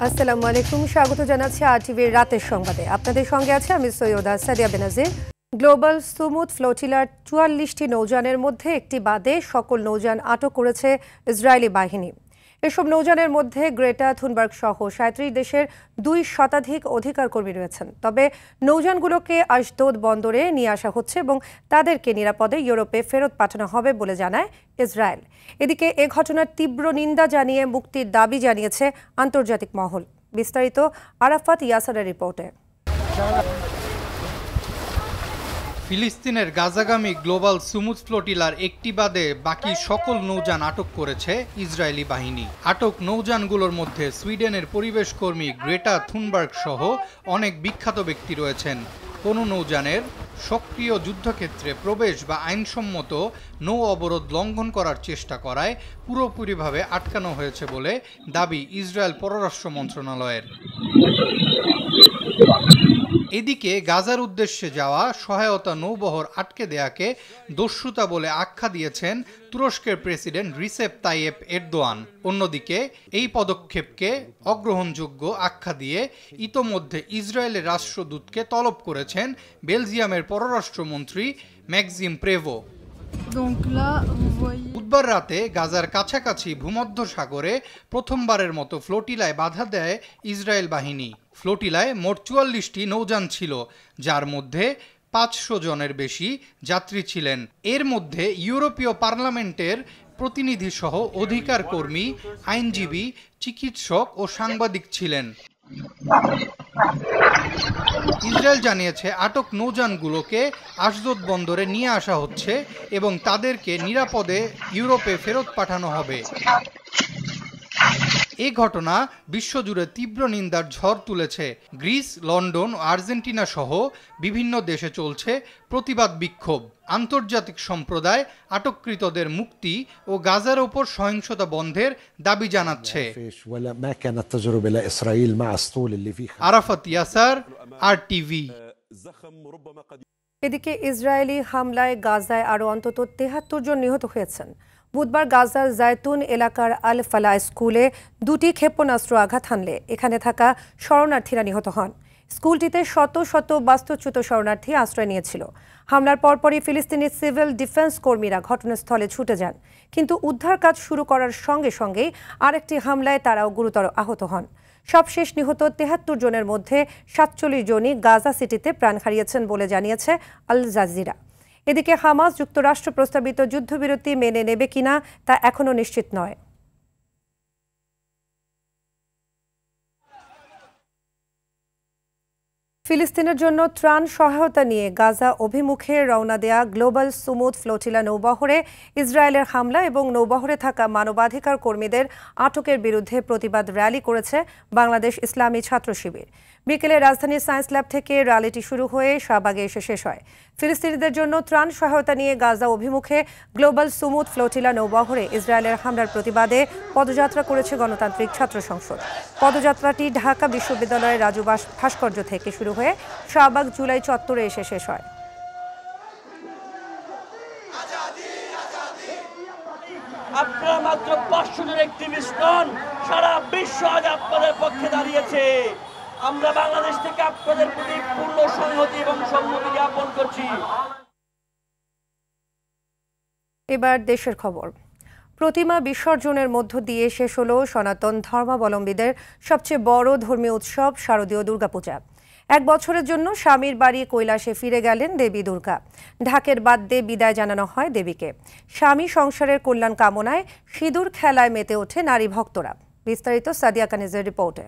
আসসালামু আলাইকুম, স্বাগত জানাচ্ছি আরটিভির রাতের সংবাদে। আপনাদের সঙ্গে আছে আমি সৈয়দা সাদিয়া বেনাজির। গ্লোবাল সুমুদ ফ্লোটিলার ৪৪টি নৌযানের মধ্যে একটি বাদে সকল নৌযান আটক করেছে ইসরায়েলি বাহিনী। এসব নৌযানের মধ্যে গ্রেটা থুনবার্গ সহ ৩৭ দেশের ২ শতাধিক অধিকার কর্মী রয়েছেন। তবে নৌযানগুলোকে আশদোদ বন্দরে নিয়ে আসা হচ্ছে এবং তাদেরকে নিরাপদে ইউরোপে ফেরত পাঠানো হবে বলে জানায় ইসরায়েল। এদিকে এ ঘটনার তীব্র নিন্দা জানিয়ে মুক্তির দাবি জানিয়েছে আন্তর্জাতিক মহল। বিস্তারিত আরাফাত ইয়াসারের রিপোর্টে। ফিলিস্তিনের গাজাগামী গ্লোবাল সুমুদ ফ্লোটিলার একটি বাদে বাকি সকল নৌযান আটক করেছে ইসরায়েলি বাহিনী। আটক নৌযানগুলোর মধ্যে সুইডেনের পরিবেশ কর্মী গ্রেটা থুনবার্গ সহ অনেক বিখ্যাত ব্যক্তি রয়েছেন। কোনো নৌযানের সক্রিয় যুদ্ধক্ষেত্রে প্রবেশ বা আইনসম্মত নৌ অবরোধ লঙ্ঘন করার চেষ্টা করায় পুরোপুরিভাবে আটকানো হয়েছে বলে দাবি ইসরায়েল পররাষ্ট্র মন্ত্রণালয়ের। এদিকে গাজার উদ্দেশ্যে যাওয়া সহায়তা নৌবহর আটকে দেয়াকে দস্যুতা বলে আখ্যা দিয়েছেন তুরস্কের প্রেসিডেন্ট রিসেপ তাইয়েপ এরদোয়ান। অন্যদিকে এই পদক্ষেপকে অগ্রহণযোগ্য আখ্যা দিয়ে ইতোমধ্যে ইসরায়েলের রাষ্ট্রদূতকে তলব করেছেন বেলজিয়ামের পররাষ্ট্রমন্ত্রী ম্যাক্সিম প্রেভো। বুধবার রাতে গাজার কাছাকাছি ভূমধ্য সাগরে প্রথমবারের মতো ফ্লোটিলায় বাধা দেয় ইসরায়েল বাহিনী। ফ্লোটিলায় মোট ৪৪টি নৌযান ছিল, যার মধ্যে ৫০০ জনের বেশি যাত্রী ছিলেন। এর মধ্যে ইউরোপীয় পার্লামেন্টের প্রতিনিধি সহ অধিকার কর্মী, আইনজীবী, চিকিৎসক ও সাংবাদিক ছিলেন। ইসরায়েল জানিয়েছে আটক নৌযানগুলোকে আশদোদ বন্দরে নিয়ে আসা হচ্ছে এবং তাদেরকে নিরাপদে ইউরোপে ফেরত পাঠানো হবে। এই ঘটনা বিশ্বজুড়ে তীব্র নিন্দার ঝড় তুলেছে। গ্রিস, লন্ডন ও আর্জেন্টিনা সহ বিভিন্ন দেশে চলছে প্রতিবাদ বিক্ষোভ। আন্তর্জাতিক সম্প্রদায় আটককৃতদের মুক্তি ও গাজার ওপর সহিংসতা বন্ধের দাবি জানাচ্ছে। আরাফাত ইয়াসার, আরটিভি। এদিকে ইসরায়েলি হামলায় গাজায় আরও অন্তত ৭৩ জন নিহত হয়েছেন। বুধবার গাজার জায়তুন এলাকার আল ফালা স্কুলে ২টি ক্ষেপণাস্ত্র আঘাত হানলে এখানে থাকা শরণার্থীরা নিহত হন। স্কুলটিতে শত শত বাস্তুচ্যুত শরণার্থী আশ্রয় নিয়েছিল। হামলার পরপরই ফিলিস্তিনি সিভিল ডিফেন্স কর্মীরা ঘটনাস্থলে ছুটে যান, কিন্তু উদ্ধার কাজ শুরু করার সঙ্গে সঙ্গেই আরেকটি হামলায় তারাও গুরুতর আহত হন। সবশেষ নিহত ৭৩ জনের মধ্যে ৪৭ জনই গাজা সিটিতে প্রাণ হারিয়েছেন বলে জানিয়েছে আল জাজিরা। এদিকে হামাস যুক্তরাষ্ট্র প্রস্তাবিত যুদ্ধবিরতি মেনে নেবে কিনা তা এখনও নিশ্চিত নয়। ফিলিস্তিনের জন্য ত্রাণ সহায়তা নিয়ে গাজা অভিমুখে রওনা দেয়া গ্লোবাল সুমুদ ফ্লোটিলা নৌবহরে ইসরায়েলের হামলা এবং নৌবহরে থাকা মানবাধিকার কর্মীদের আটকের বিরুদ্ধে প্রতিবাদ র্যালি করেছে বাংলাদেশ ইসলামী ছাত্র শিবির। বিকেলে রাজধানীর সায়েন্স ল্যাব থেকে র্যালিটি শুরু হয়ে শাহবাগে এসে শেষ হয়। ফিলিস্তিনিদের জন্য ত্রাণ সহায়তা নিয়ে গাজা অভিমুখে গ্লোবাল সুমুদ ফ্লোটিলা নৌবহরে ইসরায়েলের হামলার প্রতিবাদে পদযাত্রা করেছে গণতান্ত্রিক ছাত্র সংসদ। পদযাত্রাটি ঢাকা বিশ্ববিদ্যালয়ের রাজু ভাস্কর্য থেকে শুরু হয়ে শাহবাগ জুলাই চত্বরে এসে শেষ হয়। আপনারা মাত্র ৫০০ জন অ্যাক্টিভিস্ট নন, সারা বিশ্ব আজ আপনাদের পক্ষে দাঁড়িয়েছে। আমরা বাংলাদেশ থেকে আপনাদের প্রতি পূর্ণ সংহতি এবং সম্মতি জ্ঞাপন করছি। এবার দেশের খবর। প্রতিমা বিসর্জনের মধ্য দিয়ে শেষ হলো সনাতন ধর্মাবলম্বীদের সবচেয়ে বড় ধর্মীয় উৎসব শারদীয় দুর্গাপূজা। ১ বছরের জন্য স্বামীর বাড়ি কৈলাসে ফিরে গেলেন দেবী দুর্গা। ঢাকের বাদ্যে বিদায় জানানো হয় দেবীকে। স্বামী সংসারের কল্যাণ কামনায় সিঁদুর খেলায় মেতে ওঠে নারী ভক্তরা। বিস্তারিত সাদিয়া কানিজের রিপোর্টে।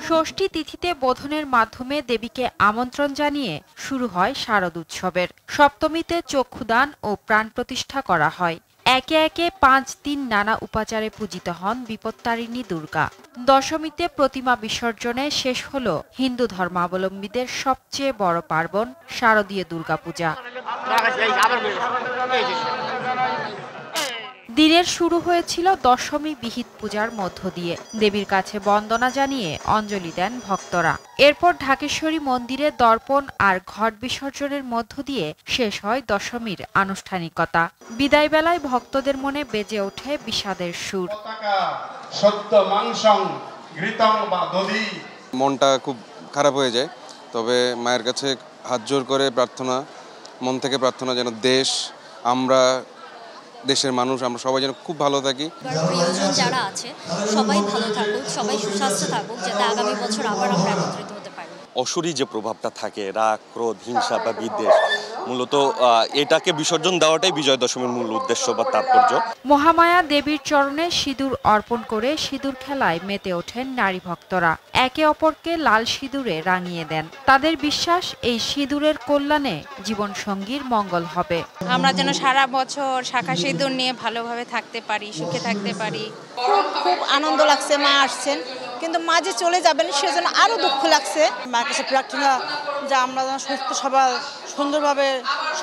ষষ্ঠী তিথিতে বোধনের মাধ্যমে দেবীকে আমন্ত্রণ জানিয়ে শুরু হয় শারদ উৎসবের। সপ্তমীতে চক্ষুদান ও প্রাণ প্রতিষ্ঠা করা হয়। একে একে ৫ দিন নানা উপাচারে পূজিত হন বিপত্তারিণী দুর্গা। দশমীতে প্রতিমা বিসর্জনে শেষ হল হিন্দু ধর্মাবলম্বীদের সবচেয়ে বড় পার্বণ শারদীয় দুর্গাপূজা। দিনের শুরু হয়েছিল দশমী বিহিত পূজার মধ্য দিয়ে। দেবীর কাছে বন্দনা জানিয়ে অঞ্জলি দেন ভক্তরা। এরপর ঢাকেশ্বরী মন্দিরে দর্পণ আর ঘট বিসর্জনের মধ্য দিয়ে শেষ হয় দশমীর আনুষ্ঠানিকতা। বিদায় বেলায় ভক্তদের মনে বেজে ওঠে বিষাদের সুর। মনটা খুব খারাপ হয়ে যায়, তবে মায়ের কাছে হাত জোর করে প্রার্থনা, মন থেকে প্রার্থনা যেন দেশ, আমরা, দেশের মানুষ, আমরা সবাই যেন খুব ভালো থাকি। প্রিয়জন যারা আছে সবাই ভালো থাকুক, সবাই সুস্বাস্থ্য থাকুক, যাতে আগামী বছর আবার আমরা একত্রিত হতে পারি। অসুরি যে প্রভাবটা থাকে, রাগ, ক্রোধ, হিংসা বা বিদ্বেষ, মূলত এটাকে বিসর্জন দেওয়াটাই বিজয় দশমীর মূল উদ্দেশ্য বা তাৎপর্য। মহামায়া দেবীর চরণে সিঁদুর অর্পণ করে সিঁদুর খেলায় মেতে ওঠেন নারী ভক্তরা। একে অপরকে লাল সিঁদুরে রাঙিয়ে দেন। তাদের বিশ্বাস এই সিঁদুরের কল্যাণে জীবনসঙ্গীর মঙ্গল হবে। আমরা যেন সারা বছর শাখা সিঁদুর নিয়ে ভালোভাবে থাকতে পারি, সুখে থাকতে পারি। খুব আনন্দ লাগছে, মা আসছেন, কিন্তু মা যে চলে যাবেন সেজন্য আরো দুঃখ লাগছে। মার কাছে প্রার্থনা যে আমরা যেন সুস্থ সবাই সুন্দরভাবে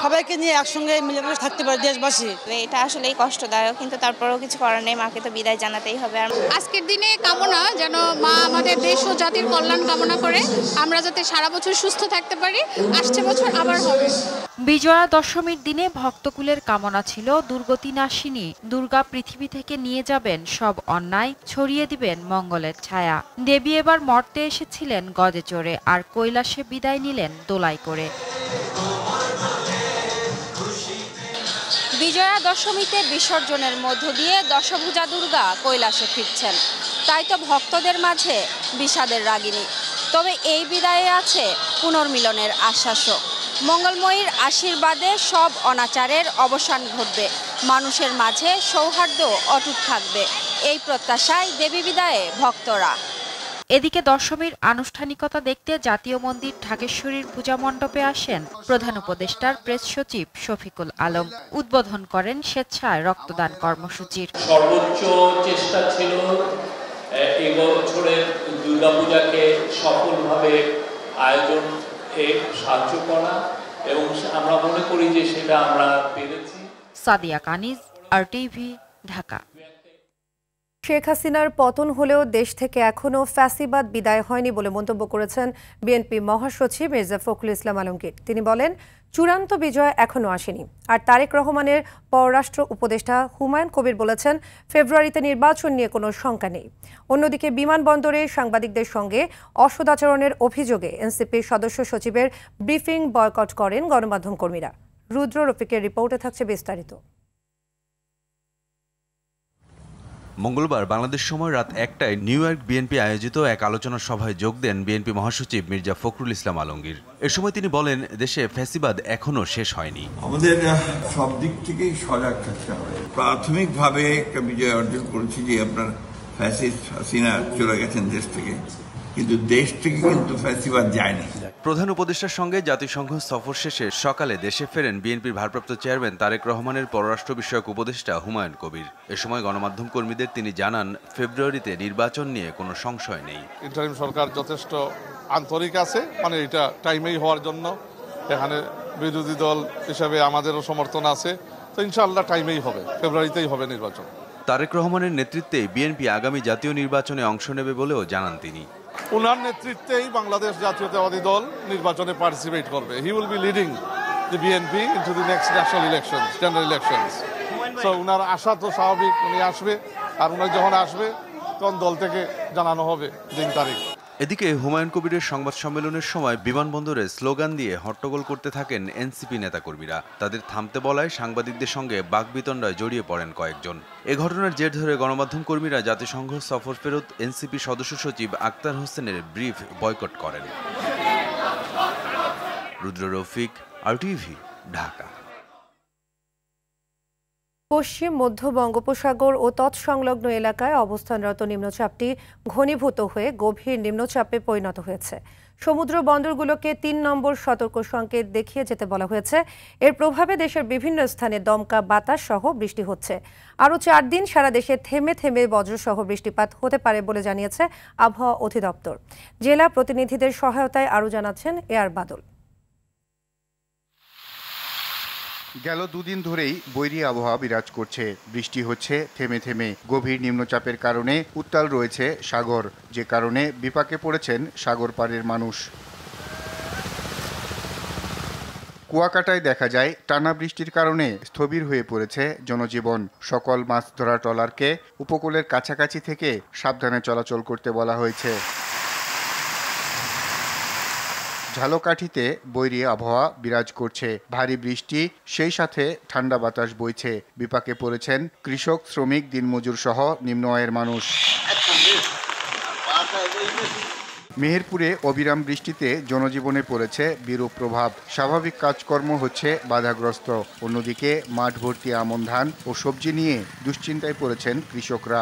সবাইকে নিয়ে একসঙ্গে মিলেমিশে থাকতে পারি দেশবাসী। এটা আসলেই কষ্টদায়ক, কিন্তু তারপরেও কিছু করার নেই, মাকে তো বিদায় জানাতেই হবে। আজকের দিনে কামনা যেন মা আমাদের দেশ ও জাতির কল্যাণ কামনা করে আমরা যাতে সারা বছর সুস্থ থাকতে পারি, আসছে বছর আবার হবে। বিজয়া দশমীর দিনে ভক্তকুলের কামনা ছিল দুর্গতি নাশিনী দুর্গা পৃথিবী থেকে নিয়ে যাবেন সব অন্যায়, ছড়িয়ে দিবেন মঙ্গলের ছায়া। দেবী এবার মর্তে এসেছিলেন গজে চড়ে, আর কৈলাসে বিদায় নিলেন দোলাই করে। বিজয়া দশমীতে বিসর্জনের মধ্য দিয়ে দশভুজা দুর্গা কৈলাসে ফিরছেন, তাই তো ভক্তদের মাঝে বিষাদের রাগিনী। তবে এই বিদায়ে আছে পুনর্মিলনের আশ্বাসও। মঙ্গলময়ীর আশীর্বাদে সব অনাচারের অবসান ঘটবে, মানুষের মাঝে সৌহার্দ্য অটুট থাকবে, এই প্রত্যাশায় দেবী বিদায়ে ভক্তরা। এদিকে দশমীর আনুষ্ঠানিকতা দেখতে জাতীয় মন্দির ঢাকেশ্বরীর পূজা মণ্ডপে আসেন প্রধান উপদেষ্টার প্রেস সচিব শফিকুল আলম। উদ্বোধন করেন স্বেচ্ছায় রক্তদান কর্মসূচির। সর্বোচ্চ চেষ্টা ছিল এই বছরের দুর্গাপূজাকে সফলভাবে আয়োজন সাহায্য করা, এবং আমরা মনে করি যে সেটা আমরা পেরেছি। সাদিয়া কানিজ, RTV, ঢাকা। শেখ হাসিনার পতন হলেও দেশ থেকে এখনও ফ্যাসিবাদ বিদায় হয়নি বলে মন্তব্য করেছেন বিএনপি মহাসচিব মির্জা ফখরুল ইসলাম আলমগীর। তিনি বলেন, চূড়ান্ত বিজয় এখনও আসেনি। আর তারেক রহমানের পররাষ্ট্র উপদেষ্টা হুমায়ুন কবির বলেছেন, ফেব্রুয়ারিতে নির্বাচন নিয়ে কোনো শঙ্কা নেই। অন্যদিকে বিমানবন্দরে সাংবাদিকদের সঙ্গে অসদাচরণের অভিযোগে এনসিপির সদস্য সচিবের ব্রিফিং বয়কট করেন গণমাধ্যম কর্মীরা। রুদ্র রফিকের রিপোর্টে থাকছে বিস্তারিত। মঙ্গলবার বাংলাদেশ সময় রাত 1টায় নিউ ইয়র্ক বিএনপি আয়োজিত এক আলোচনা সভায় যোগ দেন বিএনপি মহাসচিব মির্জা ফখরুল ইসলাম আলমগীর। এ সময় তিনি বলেন, দেশে ফ্যাসিবাদ এখনও শেষ হয়নি। আমাদের সব দিক থেকেই সজাগ থাকতে হবে। প্রাথমিকভাবে একটা বিজয় অর্জন করেছি যে আপনার ফ্যাসিস্ট হাসিনা চলে গেছেন দেশ থেকে, কিন্তু দেশ থেকে কিন্তু ফ্যাসিবাদ যায়নি। প্রধান উপদেষ্টার সঙ্গে জাতিসংঘ সফর শেষে সকালে দেশে ফেরেন বিএনপির ভারপ্রাপ্ত চেয়ারম্যান তারেক রহমানের পররাষ্ট্র বিষয়ক উপদেষ্টা হুমায়ুন কবির। এ সময় গণমাধ্যম কর্মীদের তিনি জানান, ফেব্রুয়ারিতে নির্বাচন নিয়ে কোনো সংশয় নেই। ইন্টারিম সরকার যথেষ্ট আন্তরিক আছে, মানে এটা টাইমেই হওয়ার জন্য। এখানে বিরোধী দল হিসাবে আমাদেরও সমর্থন আছে, তো ইনশাআল্লাহ টাইমেই হবে, ফেব্রুয়ারিতেই হবে নির্বাচন। তারেক রহমানের নেতৃত্বে বিএনপি আগামী জাতীয় নির্বাচনে অংশ নেবে বলেও জানান তিনি। ওনার নেতৃত্বেই বাংলাদেশ জাতীয়তাবাদী দল নির্বাচনে পার্টিসিপেট করবে। He will be leading the BNP into the next national elections, general elections. So ওনার আশা তো স্বাভাবিক, উনি আসবে, আর উনি যখন আসবে তখন দল থেকে জানানো হবে দিন তারিখ। এদিকে হুমায়ুন কবিরের সংবাদ সম্মেলনের সময় বিমানবন্দরে স্লোগান দিয়ে হট্টগোল করতে থাকেন এনসিপি নেতাকর্মীরা। তাদের থামতে বলায় সাংবাদিকদের সঙ্গে বাকবিতণ্ডায় জড়িয়ে পড়েন কয়েকজন। এ ঘটনার জের ধরে গণমাধ্যম কর্মীরা জাতিসংঘ সফর ফেরত এনসিপি সদস্য সচিব আক্তার হোসেনের ব্রিফ বয়কট করেন। রুদ্র রফিক, RTV, ঢাকা। পশ্চিম মধ্য বঙ্গোপসাগর ও তৎসংলগ্ন এলাকায় অবস্থানরত নিম্নচাপটি ঘনীভূত হয়ে গভীর নিম্নচাপে পরিণত হয়েছে। সমুদ্র বন্দরগুলোকে 3 নম্বর সতর্ক সংকেত দেখিয়ে যেতে বলা হয়েছে। এর প্রভাবে দেশের বিভিন্ন স্থানে দমকা বাতাস সহ বৃষ্টি হচ্ছে। আরও 4 দিন সারা দেশে থেমে থেমে বজ্রসহ বৃষ্টিপাত হতে পারে বলে জানিয়েছে আবহাওয়া অধিদপ্তর। জেলা প্রতিনিধিদের সহায়তায় আরও জানাচ্ছেন এয়ার বাদল। গেল দুদিন ধরেই বৈরী আবহাওয়া বিরাজ করছে। বৃষ্টি হচ্ছে থেমে থেমে। গভীর নিম্নচাপের কারণে উত্তাল রয়েছে সাগর, যে কারণে বিপাকে পড়েছেন সাগর পাড়ের মানুষ। কুয়াকাটায় দেখা যায় টানা বৃষ্টির কারণে স্থবির হয়ে পড়েছে জনজীবন। সকল মাছ ধরা ট্রলারকে উপকূলের কাছাকাছি থেকে সাবধানে চলাচল করতে বলা হয়েছে। ঝালকাঠিতে বৈরী আবহাওয়া বিরাজ করছে। ভারী বৃষ্টি, সেই সাথে ঠান্ডা বাতাস বইছে। বিপাকে পড়েছেন কৃষক, শ্রমিক, দিনমজুর সহ নিম্ন আয়ের মানুষ। মেহেরপুরে অবিরাম বৃষ্টিতে জনজীবনে পড়েছে বিরূপ প্রভাব। স্বাভাবিক কাজকর্ম হচ্ছে বাধাগ্রস্ত। অন্যদিকে মাঠ ভর্তি আমন ধান ও সবজি নিয়ে দুশ্চিন্তায় পড়েছেন কৃষকরা।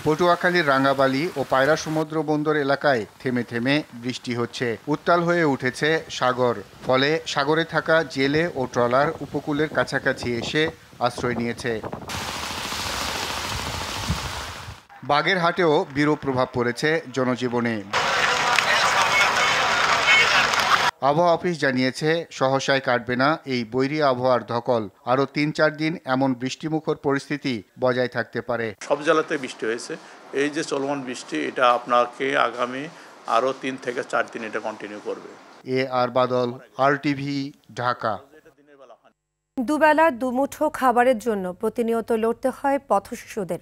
পটুয়াখালীর রাঙ্গাবালি ও পায়রা সমুদ্র বন্দর এলাকায় থেমে থেমে বৃষ্টি হচ্ছে। উত্তাল হয়ে উঠেছে সাগর। ফলে সাগরে থাকা জেলে ও ট্রলার উপকূলের কাছাকাছি এসে আশ্রয় নিয়েছে। বাগেরহাটেও বিরূপ প্রভাব পড়েছে জনজীবনে। আবহাওয়া অফিস জানিয়েছে সহসায় কাটবে না এই বৈরী আবহাওয়ার ধকল। আরও ৩-৪ দিন এমন বৃষ্টিমুখর পরিস্থিতি বজায় থাকতে পারে। সব জেলাতে বৃষ্টি হয়েছে। এই যে চলমান বৃষ্টি, এটা আপনাকে আগামী আরও ৩ থেকে ৪ দিন এটা কন্টিনিউ করবে। আর বাদল, RTV, ঢাকা। দুবেলা দুমুঠো খাবারের জন্য প্রতিনিয়ত লড়তে হয় পথশিশুদের।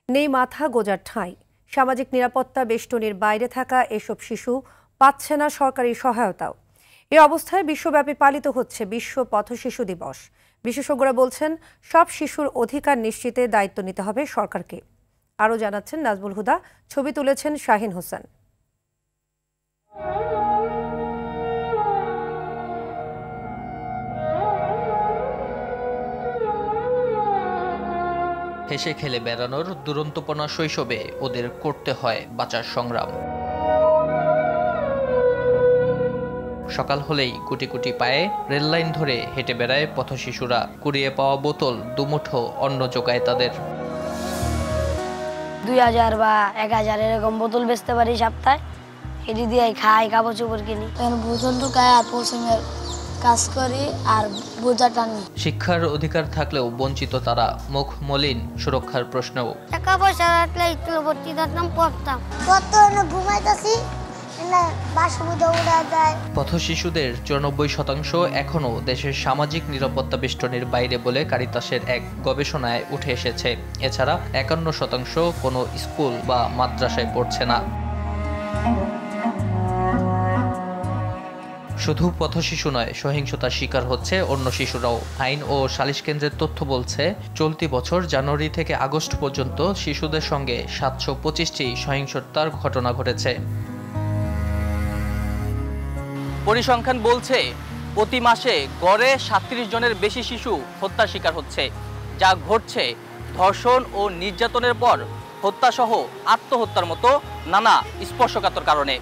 নেই মাথা গোজার ঠাঁই। সামাজিক নিরাপত্তা বেষ্টনীর বাইরে থাকা এসব শিশু পাচ্ছে না সরকারি সহায়তাও। এই অবস্থায় বিশ্বব্যাপী পালিত হচ্ছে বিশ্ব পথশিশু দিবস। বিশেষজ্ঞরা বলছেন, সব শিশুর অধিকার নিশ্চিতে দায়িত্ব নিতে হবে সরকারকে। আরও জানাচ্ছেন নাজমুল হুদা, ছবি তুলেছেন শাহিন হোসেন। হেসে খেলে বেড়ানোর দুরন্তপনা শৈশবে ওদের করতে হয় বাঁচার সংগ্রাম। সকাল হলেই কুটি কুটি পায়ে রেললাইন ধরে হেঁটে বেড়ায় পথশিশুরা। কুড়িয়ে পাওয়া বোতল দুমুঠো অন্ন যোগায় তাদের। 2000 বা 1000 এরকম বোতল বেচতে পারি সপ্তাহে। এটি দিয়ে খাই, কাপড় চোপড় কিনি। বোতল ঢুকায় আর পশ্চিমের কাজ করি আর বোঝা টানি। শিক্ষার অধিকার থাকলেও বঞ্চিত তারা। মুখ মলিন সুরক্ষার প্রশ্নেও। টাকা পয়সা রাখলে একটু ভর্তি দিতাম, পড়তাম। কত ঘুমাইতেছি, পথশিশুদের 94% এখনও দেশের সামাজিক নিরাপত্তা বেষ্টনীর বাইরে বলে কারিতাসের এক গবেষণায় উঠে এসেছে। এছাড়া 51% কোনো স্কুল বা মাদ্রাসায় পড়ছে না। শুধু পথশিশু নয়, সহিংসতার শিকার হচ্ছে অন্য শিশুরাও। আইন ও সালিশ কেন্দ্রের তথ্য বলছে, চলতি বছর জানুয়ারি থেকে আগস্ট পর্যন্ত শিশুদের সঙ্গে 725টি সহিংসতার ঘটনা ঘটেছে। পরিসংখ্যান বলছে, প্রতি মাসে গড়ে 37 জনের বেশি শিশু হত্যার শিকার হচ্ছে, যা ঘটছে ধর্ষণ ও নির্যাতনের পর হত্যাসহ আত্মহত্যার মতো নানা স্পর্শকাতর কারণে।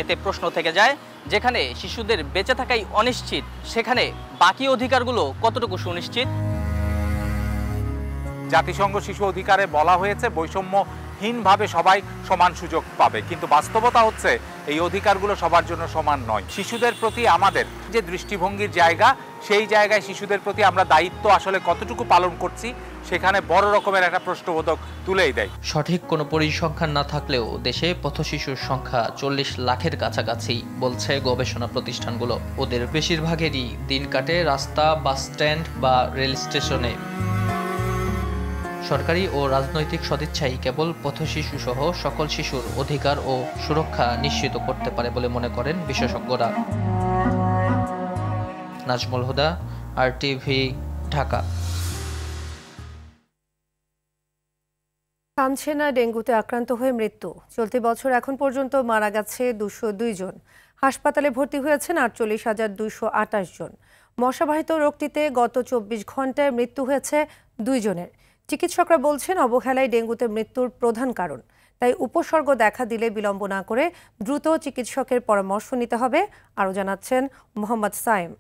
এতে প্রশ্ন থেকে যায়, যেখানে শিশুদের বেঁচে থাকাই অনিশ্চিত, সেখানে বাকি অধিকারগুলো কতটুকু সুনিশ্চিত? জাতিসংঘ শিশু অধিকারে বলা হয়েছে বৈষম্যহীনভাবে সবাই সমান সুযোগ পাবে, কিন্তু বাস্তবতা হচ্ছে এই অধিকারগুলো সবার জন্য সমান নয়। শিশুদের প্রতি আমাদের যে দৃষ্টিভঙ্গির জায়গা, সেই জায়গায় শিশুদের প্রতি আমরা দায়িত্ব আসলে কতটুকু পালন করছি, সেখানে বড় রকমের একটা প্রশ্নবোধক তুলেই দেয়। সঠিক কোনো পরিসংখ্যান না থাকলেও দেশে পথশিশুর সংখ্যা 40 লাখের কাছাকাছি বলছে গবেষণা প্রতিষ্ঠানগুলো। ওদের বেশিরভাগেরই দিন কাটে রাস্তা, বাস স্ট্যান্ড বা রেল স্টেশনে। সরকারি ও রাজনৈতিক সদিচ্ছাই কেবল পথশিশু সহ সকল শিশুর অধিকার ও সুরক্ষা নিশ্চিত করতে পারে বলে মনে করেন বিশেষজ্ঞরা। নাজমুল হুদা, RTV, ঢাকা। থামছে না ডেঙ্গুতে আক্রান্ত হয়ে মৃত্যু। চলতি বছর এখন পর্যন্ত মারা গেছে 202 জন। হাসপাতালে ভর্তি হয়েছেন 48,228 জন। মশাবাহিত রোগটিতে গত 24 ঘন্টায় মৃত্যু হয়েছে 2 জনের। চিকিৎসকরা বলছেন, অবহেলায় ডেঙ্গুতে মৃত্যুর প্রধান কারণ। তাই উপসর্গ দেখা দিলে বিলম্ব না করে দ্রুত চিকিৎসকের পরামর্শ নিতে হবে। আরও জানাচ্ছেন মোহাম্মদ সাইম।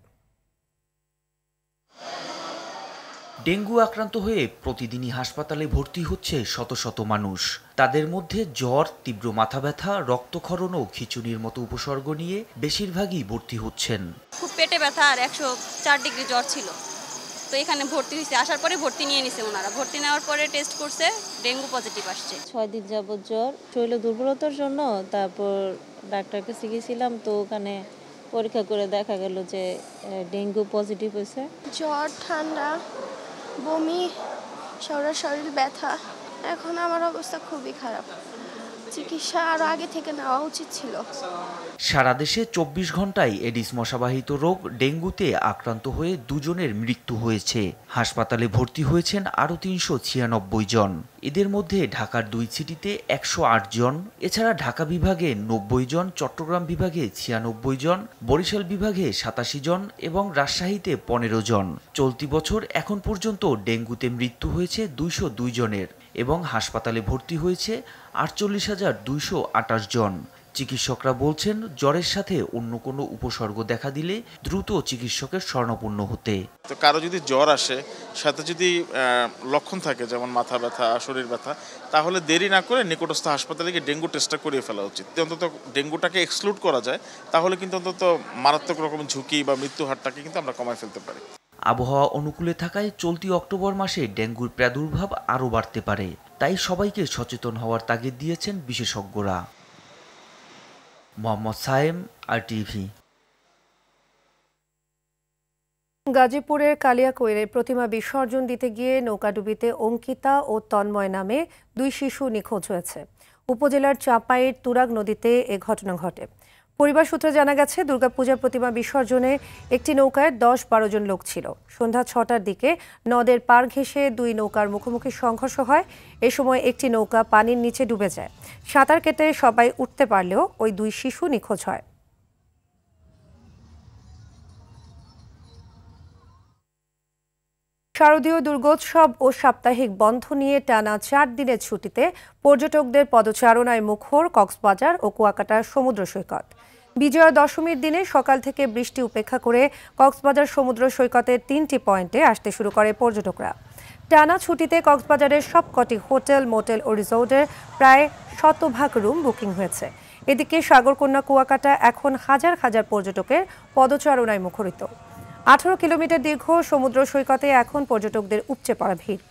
ডেঙ্গু আক্রান্ত হয়ে প্রতিদিনই হাসপাতালে ভর্তি হচ্ছে শত শত মানুষ। তাদের মধ্যে জ্বর, তীব্র মাথা ব্যথা, রক্তক্ষরণ ও খিঁচুনির মতো উপসর্গ নিয়ে বেশিরভাগই ভর্তি হচ্ছেন। খুব পেটে ব্যথা আর 104 ডিগ্রি জ্বর ছিল, তো এখানে ভর্তি হয়েছে। আসার পরে ভর্তি নিয়ে নিছে ওনারা। ভর্তি নেওয়ার পরে টেস্ট করছে, ডেঙ্গু পজিটিভ আসছে। 6 দিন যাবত জ্বর, শরীরে দুর্বলতার জন্য তারপর ডাক্তারের কাছে গিয়েছিলাম, তো ওখানে পরীক্ষা করে দেখা গেল যে ডেঙ্গু পজিটিভ হয়েছে। জ্বর, ঠান্ডা, বমি, সারা শরীর ব্যথা। এখন আমার অবস্থা খুবই খারাপ। চিকিৎসা আরো আগে থেকে নেওয়া উচিত ছিল। সারা দেশে 24 ঘন্টায় এডিস মশাবাহিত রোগ ডেঙ্গুতে আক্রান্ত হয়ে 2 জনের মৃত্যু হয়েছে। হাসপাতালে ভর্তি হয়েছেন আরও 396 জন। এদের মধ্যে ঢাকার 2 সিটিতে 108 জন, এছাড়া ঢাকা বিভাগে 90 জন, চট্টগ্রাম বিভাগে 96 জন, বরিশাল বিভাগে 87 জন এবং রাজশাহীতে 15 জন। চলতি বছর এখন পর্যন্ত ডেঙ্গুতে মৃত্যু হয়েছে 202 জনের এবং হাসপাতালে ভর্তি হয়েছে 48,228 জন। চিকিৎসকরা বলছেন, জ্বরের সাথে অন্য কোনো উপসর্গ দেখা দিলে দ্রুত চিকিৎসকের শরণাপন্ন হতে। তো কারো যদি জ্বর আসে, সাথে যদি লক্ষণ থাকে যেমন মাথা ব্যথা, শরীর ব্যথা, তাহলে দেরি না করে নিকটস্থ হাসপাতালে গিয়ে ডেঙ্গু টেস্টটা করিয়ে ফেলা উচিত। অন্তত ডেঙ্গুটাকে এক্সক্লুড করা যায়, তাহলে কিন্তু অন্তত মারাত্মক রকমের ঝুঁকি বা মৃত্যু হারটাকে কিন্তু আমরা কমায় ফেলতে পারি। আবহাওয়া অনুকূলে থাকায় চলতি অক্টোবর মাসে ডেঙ্গুর প্রাদুর্ভাব আরও বাড়তে পারে, তাই সবাইকে সচেতন হওয়ার তাগিদ দিয়েছেন বিশেষজ্ঞরা। মোহাম্মদ সায়েম, RTV। গাজীপুরের কালিয়াকৈরে প্রতিমা বিসর্জন দিতে গিয়ে নৌকাডুবিতে অঙ্কিতা ও তন্ময় নামে 2 শিশু নিখোঁজ হয়েছে। উপজেলার চাঁপাইয়ের তুরাগ নদীতে এ ঘটনা ঘটে। পরিবার সূত্রে জানা গেছে, দুর্গাপূজার প্রতিমা বিসর্জনে একটি নৌকায় 10-12 জন লোক ছিল। সন্ধ্যা 6টার দিকে নদের পার ঘেঁষে 2 নৌকার মুখোমুখি সংঘর্ষ হয়। এ সময় একটি নৌকা পানির নিচে ডুবে যায়। সাঁতার কেটে সবাই উঠতে পারলেও ওই 2 শিশু নিখোঁজ হয়। শারদীয় দুর্গোৎসব ও সাপ্তাহিক বন্ধ নিয়ে টানা 4 দিনের ছুটিতে পর্যটকদের পদচারণায় মুখর কক্সবাজার ও কুয়াকাটা সমুদ্র সৈকত। বিজয়া দশমীর দিনে সকাল থেকে বৃষ্টি উপেক্ষা করে কক্সবাজার সমুদ্র সৈকতের 3টি পয়েন্টে আসতে শুরু করে পর্যটকরা। টানা ছুটিতে কক্সবাজারের সবকটি হোটেল, মোটেল ও রিসোর্টের প্রায় 100% রুম বুকিং হয়েছে। এদিকে সাগরকন্যা কুয়াকাটা এখন হাজার হাজার পর্যটকের পদচারণায় মুখরিত। 18 কিলোমিটার দীর্ঘ সমুদ্র সৈকতে এখন পর্যটকদের উপচে পড়া ভিড়।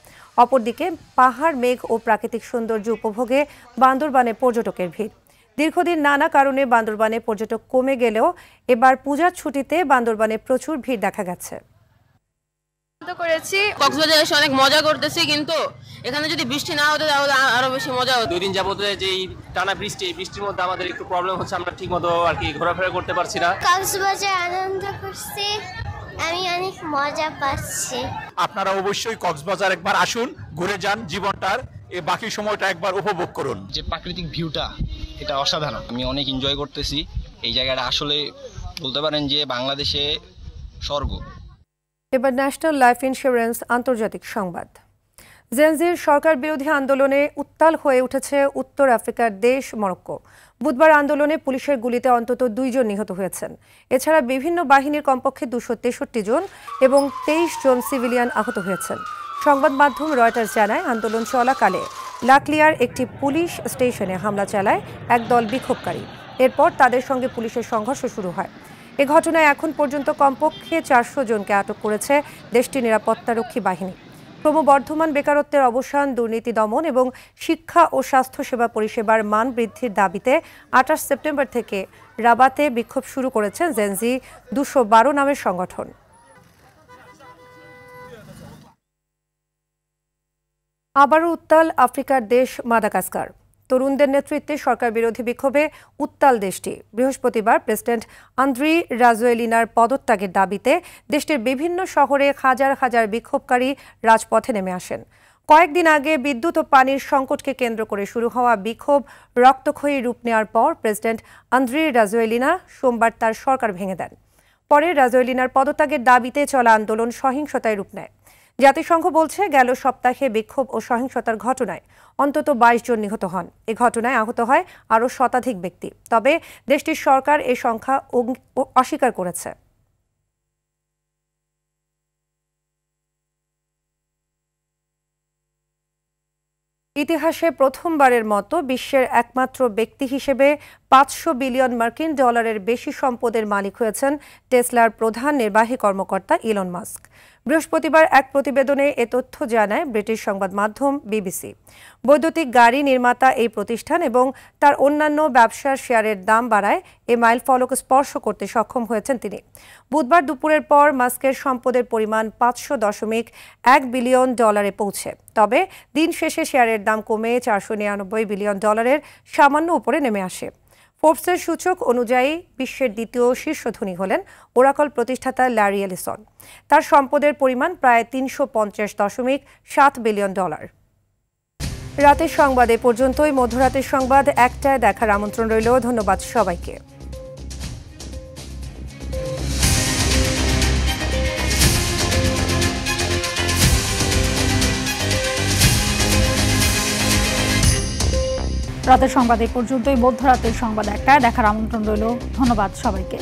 অপরদিকে পাহাড়, মেঘ ও প্রাকৃতিক সৌন্দর্য উপভোগে বান্দরবানে পর্যটকের ভিড়। দীর্ঘদিন নানা কারণে বান্দরবানে পর্যটক কমে গেলেও এবার পূজার ছুটিতে বান্দরবানে প্রচুর ভিড় দেখা গেছে। কক্সবাজারে এসে অনেক মজা করতেছি, কিন্তু এখানে যদি বৃষ্টি না হতো তাহলে আরো বেশি মজা হতো। 2 দিন যাবত যে টানা বৃষ্টির মধ্যে আমাদের একটু প্রবলেম হচ্ছে, আমরা ঠিকমতো আর কি ঘোরাফেরা করতে পারছি না। কক্সবাজারে আনন্দ করছি, আমি অনেক মজা পাচ্ছি। আপনারা অবশ্যই কক্সবাজার একবার আসুন, ঘুরে যান, জীবনটার এই বাকি সময়টা একবার উপভোগ করুন। যে প্রাকৃতিক ভিউটা, এটা অসাধারণ। আমি অনেক এনজয় করতেছি এই জায়গাটা। আসলে বলতে পারেন যে বাংলাদেশে স্বর্গ। এবার ন্যাশনাল লাইফ ইন্স্যুরেন্স আন্তর্জাতিক সংবাদ। জেনজির সরকার বিরোধী আন্দোলনে উত্তাল হয়ে উঠেছে উত্তর আফ্রিকার দেশ মরক্কো। বুধবার আন্দোলনে পুলিশের গুলিতে অন্তত 2 জন নিহত হয়েছেন। এছাড়া বিভিন্ন বাহিনীর কমপক্ষে 263 জন এবং 23 জন সিভিলিয়ান আহত হয়েছেন। সংবাদ মাধ্যম রয়টার্স জানায়, আন্দোলন চলাকালে লাকলিয়ার একটি পুলিশ স্টেশনে হামলা চালায় একদল বিক্ষোভকারী। এরপর তাদের সঙ্গে পুলিশের সংঘর্ষ শুরু হয়। এ ঘটনায় এখন পর্যন্ত কমপক্ষে 400 জনকে আটক করেছে দেশটির নিরাপত্তারক্ষী বাহিনী। ক্রমবর্ধমান বেকারত্বের অবসান, দুর্নীতি দমন এবং শিক্ষা ও স্বাস্থ্যসেবা পরিষেবার মান বৃদ্ধির দাবিতে 28 সেপ্টেম্বর থেকে রাবাতে বিক্ষোভ শুরু করেছে জেনজি 212 নামের সংগঠন। আবারও উত্তাল আফ্রিকার দেশ মাদাগাস্কার। তরুণদের নেতৃত্বে সরকার বিরোধী বিক্ষোভে উত্তাল দেশটি। বৃহস্পতিবার প্রেসিডেন্ট আন্দ্রি রাজোয়েলিনার পদত্যাগের দাবিতে দেশটির বিভিন্ন শহরে হাজার হাজার বিক্ষোভকারী রাজপথে নেমে আসেন। কয়েকদিন আগে বিদ্যুৎ ও পানির সংকটকে কেন্দ্র করে শুরু হওয়া বিক্ষোভ রক্তক্ষয়ী রূপ নেওয়ার পর প্রেসিডেন্ট আন্দ্রি রাজোয়েলিনা সোমবার তার সরকার ভেঙে দেন। পরে রাজোয়েলিনার পদত্যাগের দাবিতে চলা আন্দোলন সহিংসতায় রূপ নেয়। জাতিসংঘ বলছে, গেল সপ্তাহে বিক্ষোভ ও সহিংসতার ঘটনায় অন্তত 22 জন নিহত হন। এ ঘটনায় আহত হয় আরও শতাধিক ব্যক্তি। তবে দেশটির সরকার এ সংখ্যা অস্বীকার করেছে। ইতিহাসে প্রথমবারের মতো বিশ্বের একমাত্র ব্যক্তি হিসেবে 500 বিলিয়ন মার্কিন ডলারের বেশি সম্পদের মালিক হয়েছেন টেসলার প্রধান নির্বাহী কর্মকর্তা ইলন মাস্ক। বৃহস্পতিবার এক প্রতিবেদনে এ তথ্য জানায় ব্রিটিশ সংবাদ মাধ্যম বিবিসি। বৈদ্যুতিক গাড়ি নির্মাতা এই প্রতিষ্ঠান এবং তার অন্যান্য ব্যবসার শেয়ারের দাম বাড়ায় এ মাইলফলক স্পর্শ করতে সক্ষম হয়েছেন তিনি। বুধবার দুপুরের পর মাস্কের সম্পদের পরিমাণ 500.1 বিলিয়ন ডলারে পৌঁছে। তবে দিন শেষে শেয়ারের দাম কমে 499 বিলিয়ন ডলারের সামান্য উপরে নেমে আসে। ফোর্বসের সূচক অনুযায়ী বিশ্বের দ্বিতীয় শীর্ষ ধনী হলেন ওরাকল প্রতিষ্ঠাতা ল্যারি এলিসন। তার সম্পদের পরিমাণ প্রায় 350.7 বিলিয়ন ডলার। রাতের সংবাদ এ পর্যন্তই। মধ্যরাতের সংবাদ 1টায় দেখার আমন্ত্রণ রইল। ধন্যবাদ সবাইকে। রাতের সংবাদ এ পর্যন্তই। মধ্যরাতের সংবাদ 1টায় দেখার আমন্ত্রণ রইল। ধন্যবাদ সবাইকে।